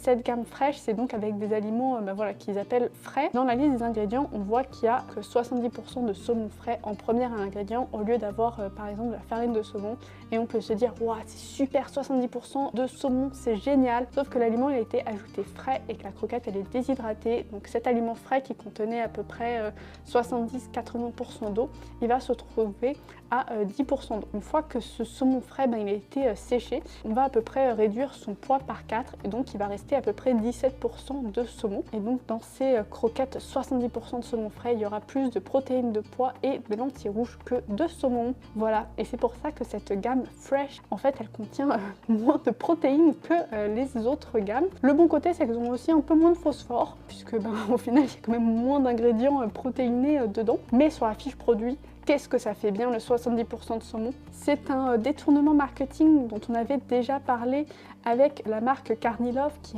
Cette gamme fraîche, c'est donc avec des aliments voilà, qu'ils appellent frais. Dans la liste des ingrédients, on voit qu'il y a que 70% de saumon frais en premier ingrédient au lieu d'avoir par exemple de la farine de saumon. Et on peut se dire, waouh, c'est super, 70% de saumon, c'est génial. Sauf que l'aliment il a été ajouté frais et que la croquette elle est déshydratée. Donc cet aliment frais qui contenait à peu près 70-80% d'eau, il va se trouver à 10% d'eau. Une fois que ce saumon frais il a été séché, on va à peu près réduire son poids par 4 et donc il va rester à peu près 17% de saumon. Et donc dans ces croquettes 70% de saumon frais, il y aura plus de protéines de pois et de lentilles rouges que de saumon. Voilà, et c'est pour ça que cette gamme Fresh, en fait, elle contient moins de protéines que les autres gammes. Le bon côté, c'est qu'elles ont aussi un peu moins de phosphore, puisque au final, il y a quand même moins d'ingrédients protéinés dedans. Mais sur la fiche produit, qu'est-ce que ça fait bien le 70% de saumon? C'est un détournement marketing dont on avait déjà parlé avec la marque Carnilov qui